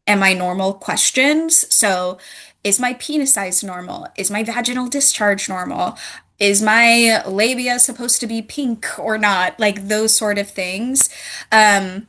B: am I normal questions. So is my penis size normal? Is my vaginal discharge normal? Is my labia supposed to be pink or not? Like those sort of things. Um,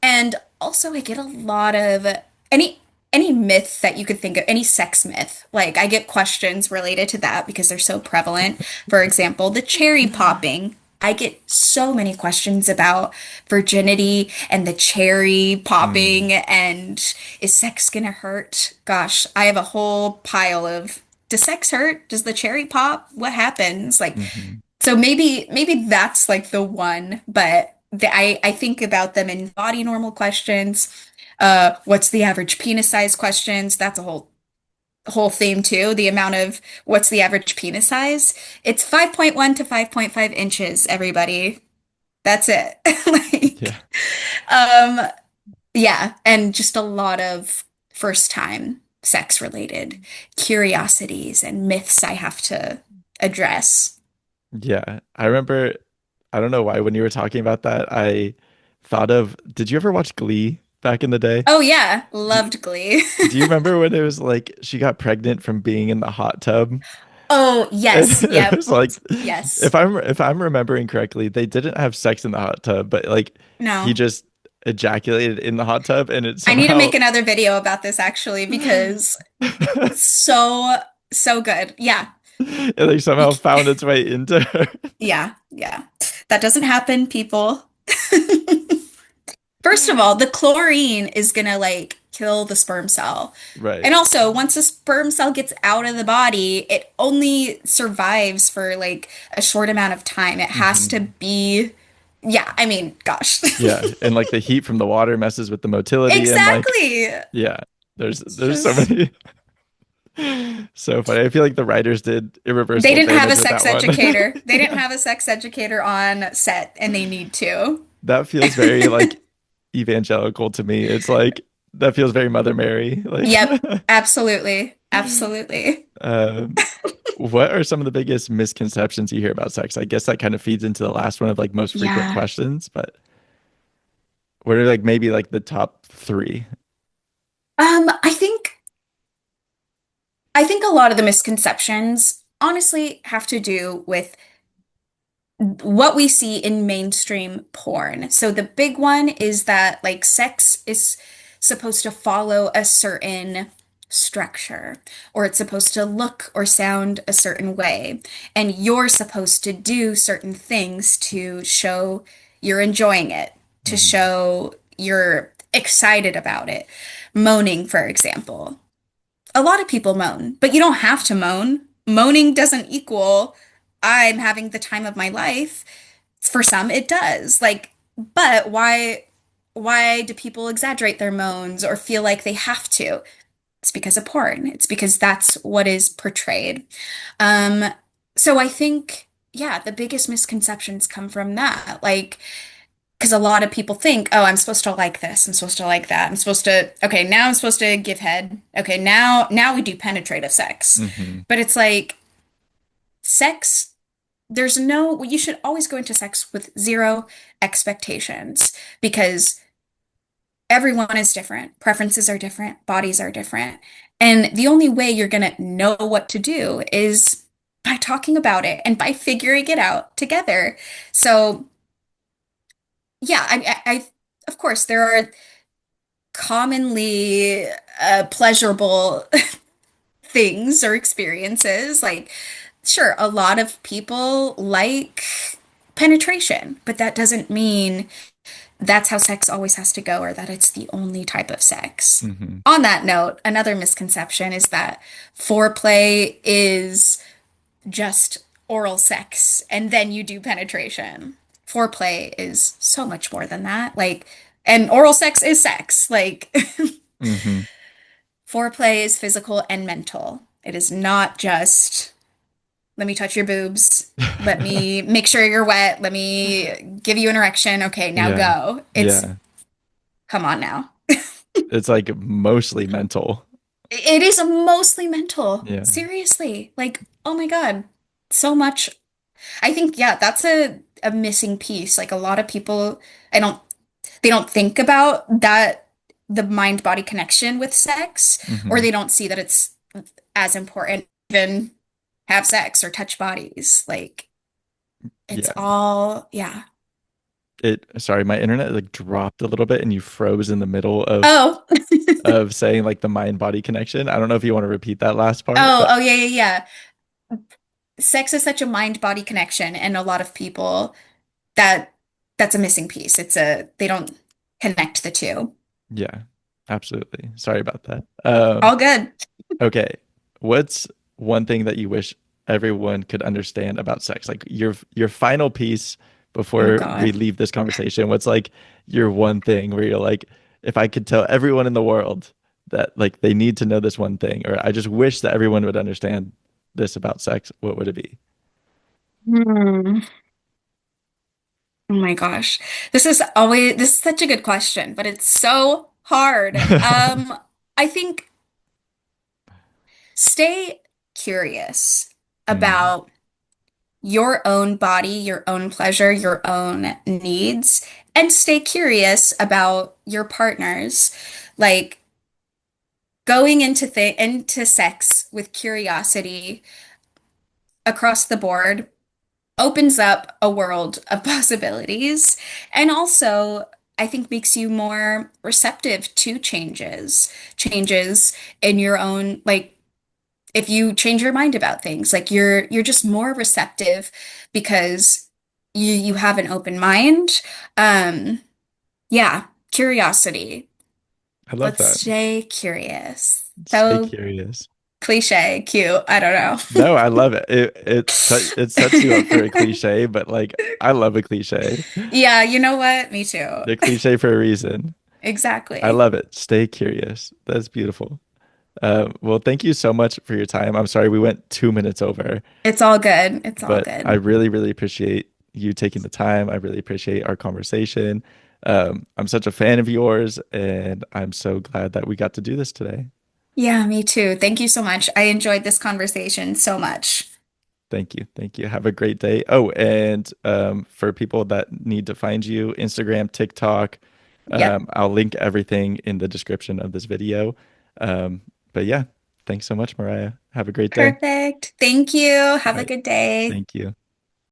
B: and also I get a lot of any any myth that you could think of, any sex myth. Like I get questions related to that because they're so prevalent. For example, the cherry popping. I get so many questions about virginity and the cherry
A: Mm-hmm.
B: popping and is sex gonna hurt? Gosh, I have a whole pile of does sex hurt? Does the cherry pop? What happens? Like
A: Hmm.
B: so maybe that's like the one, but I think about them in body normal questions. What's the average penis size questions? That's a whole theme too. The amount of what's the average penis size? It's 5.1 to 5.5 inches, everybody. That's it.
A: Yeah.
B: Like, um, yeah, and just a lot of first time sex related curiosities and myths I have to address.
A: Yeah. I remember, I don't know why, when you were talking about that, I thought of, did you ever watch Glee back in the day?
B: Oh yeah,
A: Do,
B: loved Glee.
A: do you remember when it was like she got pregnant from being in the hot tub?
B: Oh
A: And
B: yes,
A: it
B: yep,
A: was like,
B: yes.
A: if I'm remembering correctly, they didn't have sex in the hot tub, but like he
B: No,
A: just ejaculated in the hot tub and it
B: I need to
A: somehow
B: make another video about this actually because so so good. Yeah,
A: it like
B: you
A: somehow
B: c-
A: found its way into her.
B: yeah, yeah. That doesn't happen, people. First of all, the chlorine is gonna like kill the sperm cell.
A: Right.
B: And also, once a sperm cell gets out of the body, it only survives for like a short amount of time. It has to
A: Hmm.
B: be, yeah, I mean, gosh.
A: Yeah, and like the heat from the water messes with the motility and like
B: Exactly.
A: yeah,
B: It's
A: there's so
B: just
A: many so funny. I feel like the writers did
B: they
A: irreversible
B: didn't have a
A: damage with
B: sex
A: that one.
B: educator. They didn't
A: Yeah.
B: have a sex educator on set, and they need to.
A: That feels very like evangelical to me. It's like that feels very Mother Mary. Like
B: Yep, absolutely. Absolutely.
A: um what are some of the biggest misconceptions you hear about sex? I guess that kind of feeds into the last one of like most frequent
B: Yeah.
A: questions, but what are like maybe like the top three?
B: I think a lot of the misconceptions honestly have to do with what we see in mainstream porn. So the big one is that like sex is supposed to follow a certain structure, or it's supposed to look or sound a certain way, and you're supposed to do certain things to show you're enjoying it, to
A: Mhm.
B: show you're excited about it. Moaning, for example. A lot of people moan, but you don't have to moan. Moaning doesn't equal I'm having the time of my life. For some, it does. Like, but why do people exaggerate their moans or feel like they have to? It's because of porn. It's because that's what is portrayed. Um, so I think, yeah, the biggest misconceptions come from that. Like, because a lot of people think, oh, I'm supposed to like this, I'm supposed to like that, I'm supposed to, okay, now I'm supposed to give head. Okay, now we do penetrative sex.
A: Hmm.
B: But it's like sex, there's no, you should always go into sex with zero expectations because everyone is different, preferences are different, bodies are different. And the only way you're going to know what to do is by talking about it and by figuring it out together. So, yeah, of course, there are commonly pleasurable things or experiences. Like, sure, a lot of people like penetration, but that doesn't mean that's how sex always has to go or that it's the only type of sex.
A: Hmm.
B: On that note, another misconception is that foreplay is just oral sex and then you do penetration. Foreplay is so much more than that. Like, and oral sex is sex. Like,
A: Hmm.
B: foreplay is physical and mental. It is not just, let me touch your boobs. Let me make sure you're wet. Let me give you an erection. Okay, now
A: Yeah.
B: go. It's,
A: Yeah.
B: come on now.
A: It's like mostly mental.
B: It is mostly mental.
A: Yeah.
B: Seriously. Like, oh my God. So much. I think, yeah, that's a missing piece. Like a lot of people, I don't they don't think about that the mind body connection with sex, or
A: Hmm.
B: they don't see that it's as important to even have sex or touch bodies. Like it's
A: Yeah.
B: all, yeah.
A: Sorry, my internet like dropped a little bit and you froze in the middle
B: Oh.
A: of saying like the mind body connection. I don't know if you want to repeat that last part,
B: Oh,
A: but
B: oh yeah. Sex is such a mind body connection, and a lot of people that that's a missing piece. It's a they don't connect the two.
A: yeah, absolutely. Sorry about that.
B: All good.
A: Okay. What's one thing that you wish everyone could understand about sex? Like your final piece
B: Oh
A: before we
B: God.
A: leave this conversation. What's like your one thing where you're like, if I could tell everyone in the world that like they need to know this one thing, or I just wish that everyone would understand this about sex, what would it be?
B: Hmm. Oh my gosh. This is such a good question, but it's so hard. I think stay curious
A: Mm,
B: about your own body, your own pleasure, your own needs, and stay curious about your partners. Like going into sex with curiosity across the board opens up a world of possibilities and also I think makes you more receptive to changes in your own, like if you change your mind about things, like you're just more receptive because you have an open mind. Um yeah, curiosity.
A: I love
B: Let's
A: that.
B: stay curious.
A: Stay
B: So
A: curious.
B: cliche, cute, I don't
A: No, I love it. It sets you up for a cliche, but like I love a cliche.
B: know. Yeah, you know what? Me too.
A: The cliche for a reason. I
B: Exactly.
A: love it. Stay curious. That's beautiful. Well, thank you so much for your time. I'm sorry we went 2 minutes over,
B: It's all good. It's all
A: but I
B: good.
A: really, really appreciate you taking the time. I really appreciate our conversation. I'm such a fan of yours, and I'm so glad that we got to do this today.
B: Yeah, me too. Thank you so much. I enjoyed this conversation so much.
A: Thank you. Thank you. Have a great day. Oh, and for people that need to find you, Instagram, TikTok,
B: Yep.
A: I'll link everything in the description of this video. But yeah, thanks so much, Mariah. Have a great day.
B: Perfect. Thank you.
A: All
B: Have a
A: right.
B: good day.
A: Thank you.